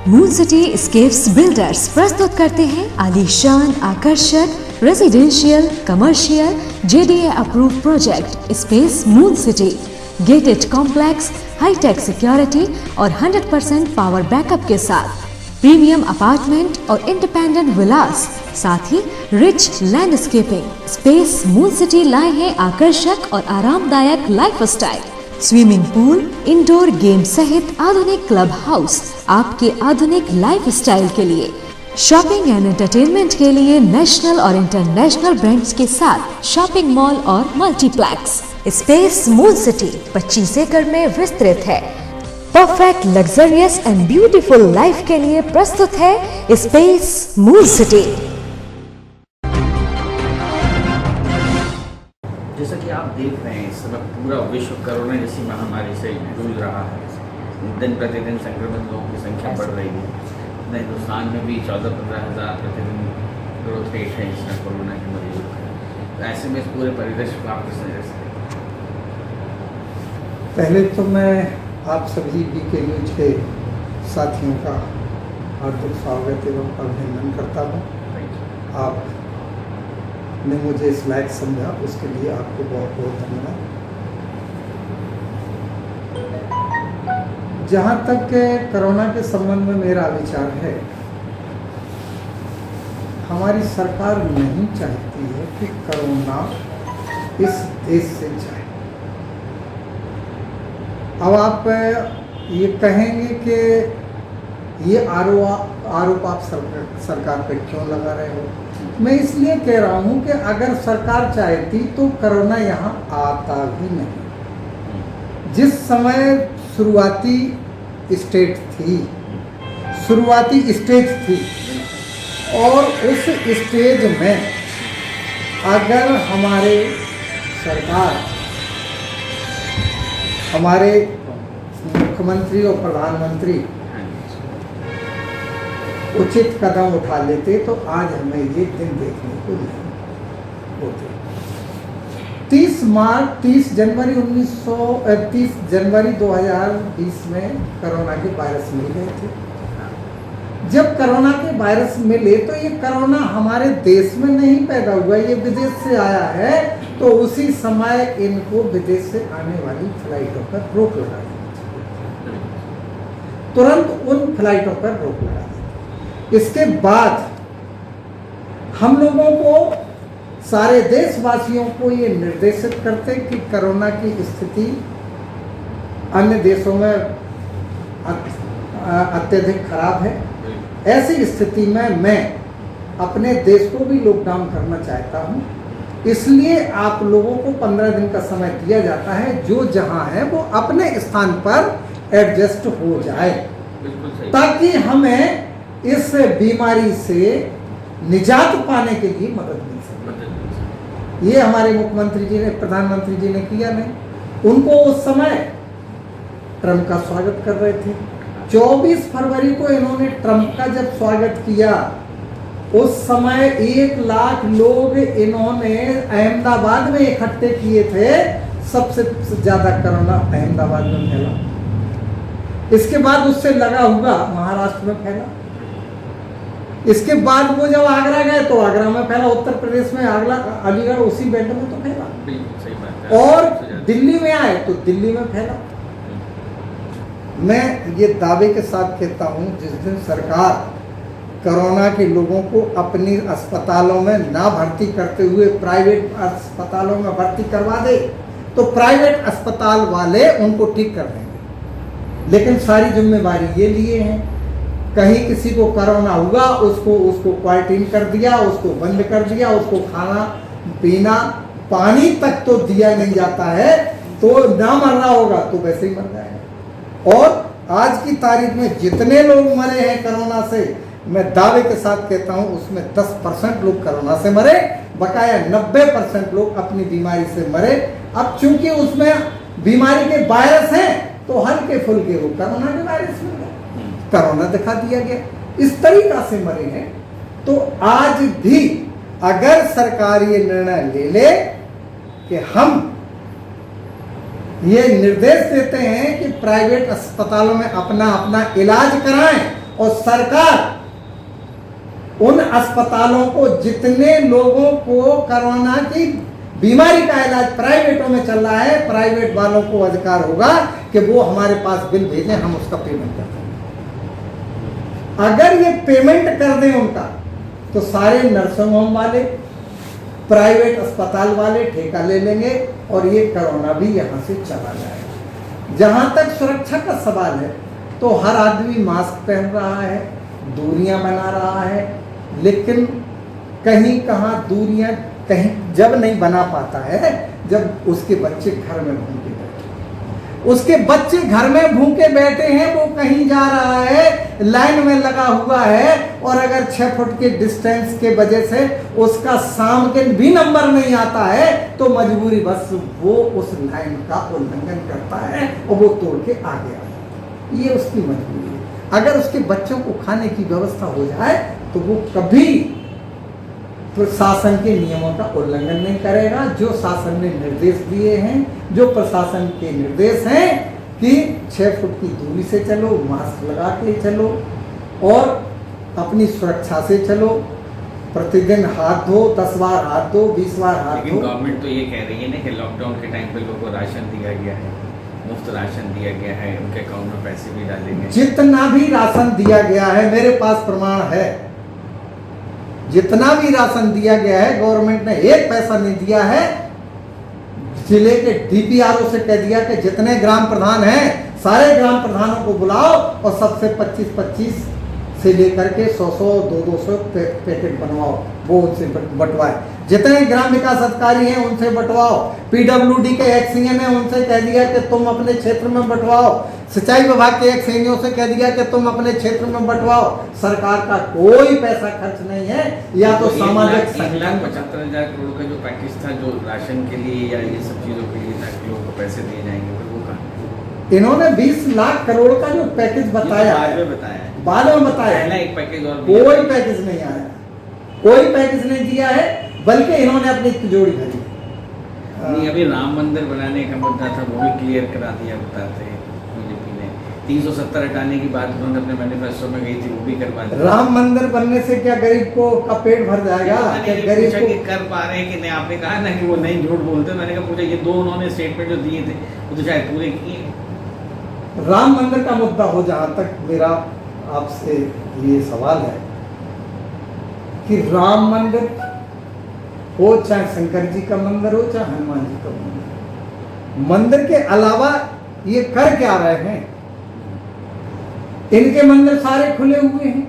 Moon city escapes builders प्रस्तुत करते हैं आलीशान, आकर्षक residential, commercial, JDA approved project space moon city. Gated complex, hi tech security और 100% पावर बैकअप के साथ प्रीमियम अपार्टमेंट और इंडिपेंडेंट विलास, साथ ही rich landscaping. Space moon city लाए हैं आकर्षक और आरामदायक lifestyle, swimming pool, indoor game सहित आधुनिक क्लब हाउस आपके आधुनिक लाइफस्टाइल के लिए। शॉपिंग एंड एंटरटेनमेंट के लिए नेशनल और इंटरनेशनल ब्रांड्स के साथ शॉपिंग मॉल और मल्टीप्लेक्स। स्पेस मून सिटी 25 एकड़ में विस्तृत है। Perfect luxurious and beautiful life के लिए प्रस्तुत है स्पेस मून सिटी। जैसा कि आप देख रहे हैं, इस समय पूरा विश्व कोरोना जैसी महामारी से जूझ रहा है। दिन प्रतिदिन संक्रमित लोगों की संख्या बढ़ रही है। अपने हिंदुस्तान में भी 14-15 हज़ार प्रतिदिन ग्रोथ रेट है इसमें कोरोना के मरीजों का। तो ऐसे में इस पूरे परिदृश्य को आप किस नज़र से देखते हैं? पहले तो मैं आप सभी BK न्यूज के साथियों का हार्दिक स्वागत एवं अभिनंदन करता हूँ। आपने मुझे इस लायक समझा, उसके लिए आपको बहुत बहुत धन्यवाद। जहाँ तक कोरोना के संबंध में मेरा विचार है, हमारी सरकार नहीं चाहती है कि कोरोना इस देश से जाए। अब आप ये कहेंगे कि ये आरोप आप सरकार पे क्यों लगा रहे हो? मैं इसलिए कह रहा हूँ कि अगर सरकार चाहती तो कोरोना यहाँ आता भी नहीं। जिस समय शुरुआती स्टेज थी और उस स्टेज में अगर हमारे सरकार, हमारे मुख्यमंत्री और प्रधानमंत्री उचित कदम उठा लेते तो आज हमें ये दिन देखने को नहीं होते। 30 जनवरी 2020 में कोरोना के वायरस मिल गए थे। जब कोरोना के वायरस मिले तो ये कोरोना हमारे देश में नहीं पैदा हुआ, ये विदेश से आया है। तो उसी समय इनको विदेश से आने वाली फ्लाइटों पर रोक लगा दी, तुरंत उन फ्लाइटों पर रोक लगा दी। इसके बाद हम लोगों को, सारे देशवासियों को ये निर्देशित करते कि कोरोना की स्थिति अन्य देशों में अत्यधिक खराब है। ऐसी स्थिति में मैं अपने देश को भी लॉकडाउन करना चाहता हूँ। इसलिए आप लोगों को 15 दिन का समय दिया जाता है, जो जहाँ है वो अपने स्थान पर एडजस्ट हो जाए, ताकि हमें इस बीमारी से निजात पाने के लिए मदद मिल सके। ये हमारे मुख्यमंत्री जी ने, प्रधानमंत्री जी ने किया नहीं। उनको उस समय ट्रंप का स्वागत कर रहे थे। 24 फरवरी को इन्होंने ट्रंप का जब स्वागत किया, उस समय 1 लाख लोग इन्होंने अहमदाबाद में इकट्ठे किए थे। सबसे ज्यादा कोरोना अहमदाबाद में फैला। इसके बाद उससे लगा हुआ महाराष्ट्र में फैला। इसके बाद वो जब आगरा गए तो आगरा में फैला, उत्तर प्रदेश में अलीगढ़ उसी बेल्ट में तो फैला, और दिल्ली में आए तो दिल्ली में फैला। मैं ये दावे के साथ कहता हूँ, जिस दिन सरकार कोरोना के लोगों को अपनी अस्पतालों में ना भर्ती करते हुए प्राइवेट अस्पतालों में भर्ती करवा दे, तो प्राइवेट अस्पताल वाले उनको ठीक कर देंगे। लेकिन सारी जिम्मेवारी ये लिए हैं। कहीं किसी को कोरोना हुआ, उसको क्वारंटीन कर दिया, उसको बंद कर दिया, उसको खाना पीना पानी तक तो दिया नहीं जाता है, तो ना मरना होगा तो वैसे ही मर जाएगा। और आज की तारीख में जितने लोग मरे हैं कोरोना से, मैं दावे के साथ कहता हूं उसमें 10% लोग कोरोना से मरे, बकाया 90% लोग अपनी बीमारी से मरे। अब चूंकि उसमें बीमारी के वायरस हैं तो हल्के फुल्के वो कोरोना के वायरस में कोरोना दिखा दिया गया, इस तरीका से मरे हैं। तो आज भी अगर सरकार ये निर्णय ले ले कि हम ये निर्देश देते हैं कि प्राइवेट अस्पतालों में अपना अपना इलाज कराएं और सरकार उन अस्पतालों को, जितने लोगों को कोरोना की बीमारी का इलाज प्राइवेटों में चल रहा है, प्राइवेट वालों को अधिकार होगा कि वो हमारे पास बिल भेजें, हम उसका पेमेंट कर दें। अगर ये पेमेंट कर दें उनका, तो सारे नर्सिंग होम वाले, प्राइवेट अस्पताल वाले ठेका ले लेंगे और ये कोरोना भी यहाँ से चला जाएगा। जहाँ तक सुरक्षा का सवाल है, तो हर आदमी मास्क पहन रहा है, दूरियां बना रहा है, लेकिन कहीं कहाँ दूरियां कहीं जब नहीं बना पाता है, जब उसके बच्चे घर में भूखे बैठे, उसके बच्चे घर में भूखे बैठे हैं, वो कहीं जा रहा है, लाइन में लगा हुआ है, और अगर 6 फुट के डिस्टेंस के वजह से उसका शाम के भी नंबर नहीं आता है, तो मजबूरी बस वो उस लाइन का उल्लंघन करता है और वो तोड़ के आ गया। ये उसकी मजबूरी है। अगर उसके बच्चों को खाने की व्यवस्था हो जाए, तो वो कभी प्रशासन के नियमों का उल्लंघन नहीं करेगा। जो शासन ने निर्देश दिए हैं, जो प्रशासन के निर्देश हैं कि 6 फुट की दूरी से चलो, मास्क लगा के चलो और अपनी सुरक्षा से चलो, प्रतिदिन हाथ धो, 10 बार हाथ धो, 20 बार हाथ धो। लेकिन गवर्नमेंट तो ये कह रही है ना कि लॉकडाउन के टाइम पे लोगों को राशन दिया गया है, मुफ्त राशन दिया गया है, उनके अकाउंट में पैसे भी डालेंगे। जितना भी राशन दिया गया है, मेरे पास प्रमाण है, जितना भी राशन दिया गया है, गवर्नमेंट ने एक पैसा नहीं दिया है। जिले के डीपीआरओ से कह दिया कि जितने ग्राम प्रधान हैं, सारे ग्राम प्रधानों को बुलाओ और सबसे 25-25 से लेकर के 100-100, 200-200 पैकेट बनवाओ, वो उनसे बंटवाए। जितने ग्राम विकास अधिकारी हैं उनसे बंटवाओ, पीडब्ल्यूडी के एक्सईएन है उनसे कह दिया कि तुम अपने क्षेत्र में बंटवाओ, सिंचाई विभाग के एक्सईएनओ से कह दिया कि तुम अपने क्षेत्र में बंटवाओ। सरकार का कोई पैसा खर्च नहीं है, या तो सामाजिक 1,75,000 करोड़ का जो पैकेज था, जो राशन के लिए या ये सब चीजों के लिए ताकि लोगों को पैसे दिए जाएंगे, फिर वो कहाँ? इन्होंने 20 लाख करोड़ का जो पैकेज बताया, बाद में बताया, पहला एक पैकेज और कोई पैकेज नहीं आया, कोई पैकेज नहीं दिया है, बल्कि इन्होंने अपनी तिजोरी भरी। नहीं, अभी राम मंदिर बनाने का मुद्दा था, वो भी क्लियर करा दिया बताते बीजेपी ने। 370 हटाने की बात उन्होंने अपने मैनिफेस्टो में गई थी, वो भी करवा दी। राम मंदिर बनने से क्या गरीब को का पेट भर जाएगा? क्या गरीब को कर पा रहे हैं कि नहीं? आपने कहा ना कि वो नहीं झूठ बोलते, मैंने कहा पूछा, ये 2 उन्होंने स्टेटमेंट जो दिए थे वो तो शायद पूरे किए। राम मंदिर का मुद्दा हो, जहां तक मेरा आपसे ये सवाल है कि राम मंदिर हो, चाहे शंकर जी का मंदिर हो, चाहे हनुमान जी का मंदिर, मंदिर के अलावा ये कर क्या रहे हैं? इनके मंदिर सारे खुले हुए हैं।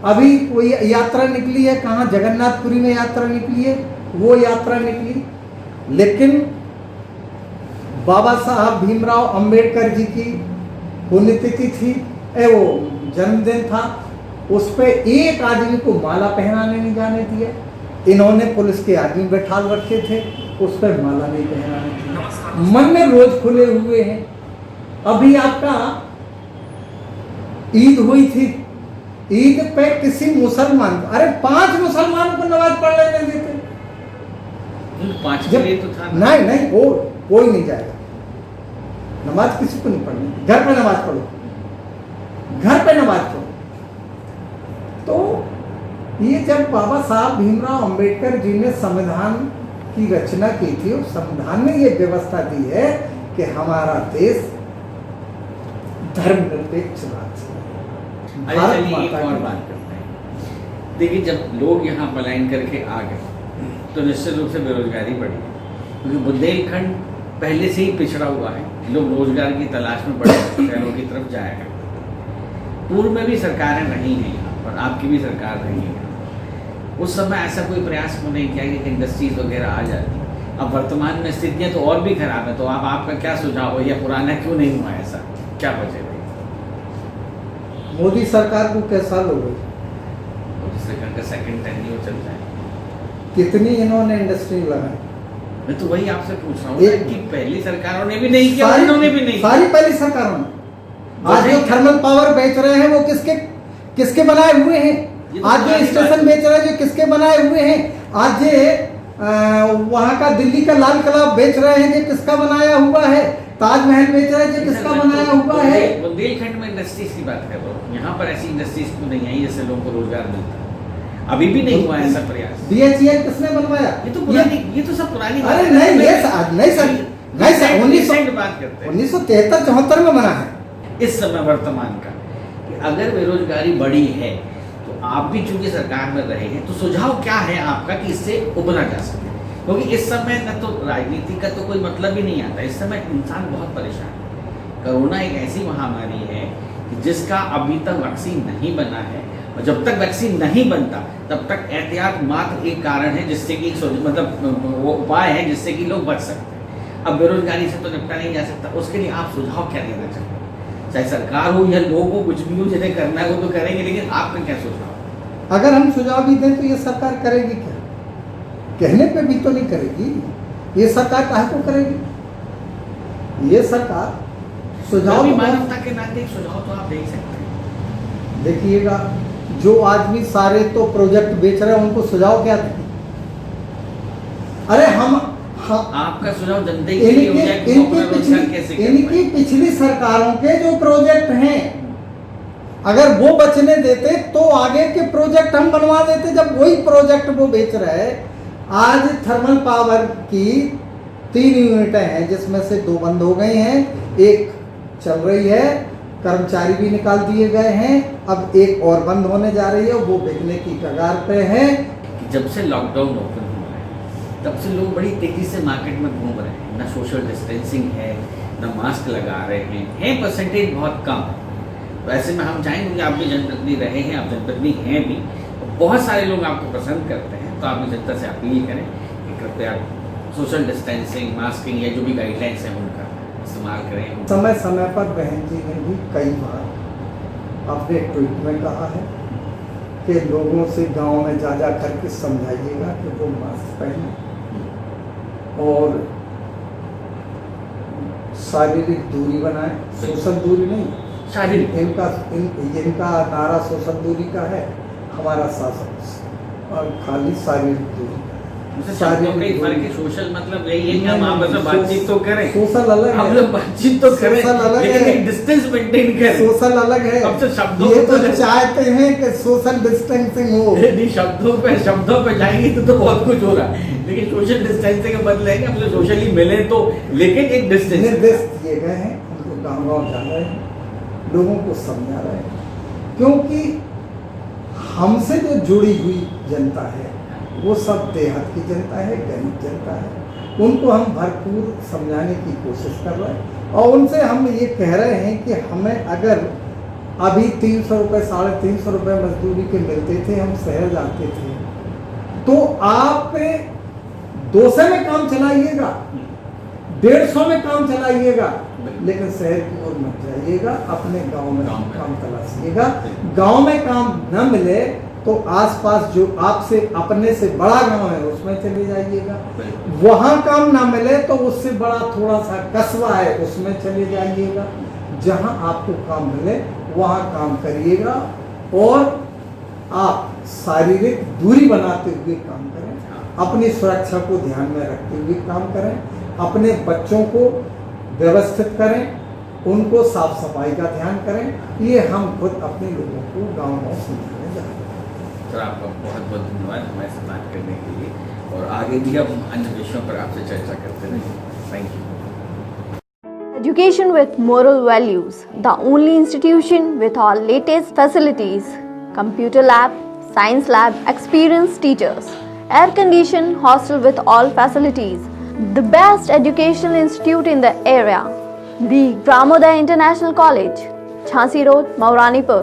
अभी कोई यात्रा निकली है, कहाँ जगन्नाथपुरी में यात्रा निकली है, वो यात्रा निकली, लेकिन बाबा साहब भीमराव अंबेडकर जी की पुण्यतिथि थी, वो जन्मदिन था, उस पे एक आदमी को माला पहनाने नहीं जाने दिया। इन्होंने पुलिस के आदमी बैठा रखे थे, उस पर माला नहीं पहनाने दिया। मंदिर रोज खुले हुए हैं। अभी आपका ईद हुई थी, ईद पे किसी मुसलमान, अरे 5 मुसलमानों को नमाज पढ़ने नहीं देते। 5 के लिए तो था ना। नहीं, कोई नहीं जाएगा, नमाज किसी को नहीं पढ़नी, घर पे नमाज पढ़ो, घर पे नमाज पढ़ो। तो ये जब बाबा साहब भीमराव अंबेडकर जी ने संविधान की रचना की थी, उस संविधान में ये व्यवस्था दी है कि हमारा देश धर्मनिरपेक्ष राज्य है। चलिए एक और बात करते हैं। देखिए, जब लोग यहाँ पलायन करके आ गए तो निश्चित रूप से बेरोजगारी बढ़ी, क्योंकि बुंदेलखंड पहले से ही पिछड़ा हुआ है, लोग रोजगार की तलाश में बड़े शहरों की तरफ जाएगा। पूर्व में भी सरकारें रही हैं यहाँ पर, आपकी भी सरकार रही है, उस समय ऐसा कोई प्रयास क्यों नहीं किया कि इंडस्ट्रीज वगैरह आ जाती? अब वर्तमान में स्थितियाँ तो और भी खराब है, तो अब आपका क्या सुझाव है, या पुराना क्यों नहीं हुआ ऐसा, क्या वजह है? मोदी सरकार को कैसा लोग, मोदी सरकार का सेकंड टेन्योर चल जाए, कितनी इन्होंने इंडस्ट्री लगाई? मैं तो वही आपसे पूछ रहा हूँ कि पहली सरकारों ने भी नहीं किया, उन्होंने भी नहीं, सारी पहली सरकारों ने। आज जो थर्मल पावर बेच रहे हैं वो किसके बनाए हुए हैं? आज जो स्टेशन बेच रहे हैं जो किसके बनाए हुए हैं? आज जे वहाँ का दिल्ली का लाल किला बेच रहे हैं जो किसका बनाया हुआ है? ताजमहल बेच रहे जो किसका बनाया हुआ है? बुंदेलखंड में इंडस्ट्रीज की बात कर रहा हूँ, यहाँ पर ऐसी इंडस्ट्रीज क्यों नहीं आई जिससे लोगों को रोजगार मिलता है? अभी भी नहीं हुआ ऐसा प्रयास। BHEL किसने बनवाया? ये तो पुरानी, ये तो सब पुरानी अरे बात नहीं, है। ये नहीं सर, नहीं सर, 1900 बात करते हैं 1973-74 में बना है। इस समय वर्तमान का कि अगर बेरोजगारी बढ़ी है तो आप भी चूंकि सरकार में रहे हैं, तो सुझाव क्या है आपका कि इससे उबरा जा सके? क्योंकि इस समय न तो राजनीति का तो कोई मतलब ही नहीं आता, इस समय इंसान बहुत परेशान है। कोरोना एक ऐसी महामारी है कि जिसका अभी तक वैक्सीन नहीं बना है, और जब तक वैक्सीन नहीं बनता तब तक एहतियात मात्र एक कारण है जिससे कि मतलब वो उपाय है जिससे कि लोग बच सकते हैं। अब बेरोजगारी से तो निपटा नहीं जा सकता, उसके लिए आप सुझाव क्या देना चाहते हैं? चाहे सरकार हो या लोगों को कुछ भी हो, जिन्हें करना है वो तो करेंगे, लेकिन आपका क्या सुझाव? अगर हम सुझाव भी दें तो ये सरकार करेगी क्या? कहने पे भी तो नहीं करेगी। ये सरकार काहे को करेगी? ये सरकार सुझाव भी मानवता के नाते एक सुझाव तो आप दे सकते हैं। देखिएगा, जो आदमी सारे तो प्रोजेक्ट बेच रहे हैं उनको सुझाव क्या दें? अरे आपका सुझाव जनता के लिए हो जाए कि वो अपना रोजगार कैसे कर इनकी पाए? पिछली सरकारों के जो प्रोजेक्ट हैं, अगर वो बचने देते तो आगे के प्रोजेक्ट हम बनवा देते। जब वही प्रोजेक्ट वो बेच रहे हैं, आज थर्मल पावर की 3 यूनिटें हैं जिसमें से 2 बंद हो गई हैं, एक चल रही है, कर्मचारी भी निकाल दिए गए हैं, अब एक और बंद होने जा रही है, वो बिकने की कगार पे है। जब से लॉकडाउन ओपन हुआ है तब से लोग बड़ी तेजी से मार्केट में घूम रहे हैं, ना सोशल डिस्टेंसिंग है, ना मास्क लगा रहे हैं, परसेंटेज बहुत कम है। तो ऐसे में हम चाहेंगे कि आप भी जनप्रतिनिधि रहे हैं, आप जनप्रतिनिधि हैं भी, बहुत सारे लोग आपको पसंद करते हैं, तो आप भी जनता से अपील करें कि कृपया सोशल डिस्टेंसिंग, मास्किंग या जो भी गाइडलाइंस हैं उनका इस्तेमाल करें। समय समय पर बहन जी ने भी कई बार अपने ट्वीट में कहा है कि लोगों से गांव में जा जा करके समझाइएगा कि वो मास्क पहने और शारीरिक दूरी बनाए, सोशल दूरी नहीं, शारीरिक। इनका नारा सोशल दूरी का है, हमारा शासन और खाली शारीरिक दूरी। शब्दों का ही फर्क है, सोशल मतलब यही है कि हम आपस में बातचीत तो करें, सोशल अलग हम है, लोग बातचीत तो करें, सोशल अलग लेकिन है, एक डिस्टेंस मेंटेन करें। सोशल अलग है। अब तो शब्दों ये को तो चाहते हैं कि सोशल डिस्टेंसिंग हो। यदि शब्दों पे जाएंगे तो बहुत कुछ हो रहा है, लेकिन सोशल डिस्टेंसिंग के बदले हम लोग सोशली मिले तो, लेकिन एक डिस्टेंस निर्देश दिए गए हैं, उनको गाँव जा रहे हैं, लोगों को समझा रहे हैं, क्योंकि हमसे जो जुड़ी हुई जनता है वो सब देहात की जनता है, गरीब जनता है, उनको हम भरपूर समझाने की कोशिश कर रहे हैं और उनसे हम ये कह रहे हैं कि हमें अगर अभी 300 रुपये 350 रुपये मजदूरी के मिलते थे, हम शहर जाते थे, तो आप 200 में काम चलाइएगा, 150 में काम चलाइएगा, लेकिन शहर की ओर मत जाइएगा, अपने गांव में काम तलाशिएगा। गांव में काम न मिले तो आसपास जो आपसे अपने से बड़ा गांव है उसमें चले जाइएगा, वहां काम ना मिले तो उससे बड़ा थोड़ा सा कस्बा है उसमें चले जाइएगा, जहां आपको काम मिले वहां काम करिएगा और आप शारीरिक दूरी बनाते हुए काम करें, अपनी सुरक्षा को ध्यान में रखते हुए काम करें, अपने बच्चों को व्यवस्थित करें, उनको साफ सफाई का ध्यान करें। ये हम खुद अपने लोगों को गाँव समझाने जा रहे हैं। सर आपका बहुत बहुत धन्यवाद हमारे से बात करने के लिए, और आगे भी हम अन्य विषयों पर आपसे चर्चा करते रहेंगे। Thank you. Education with moral values, the only institution with all latest facilities, computer lab, science lab, experienced teachers, air-conditioned hostel with all facilities, the best educational institute in the area, the Pramodaya International College, Jhansi Road, Mauranipur.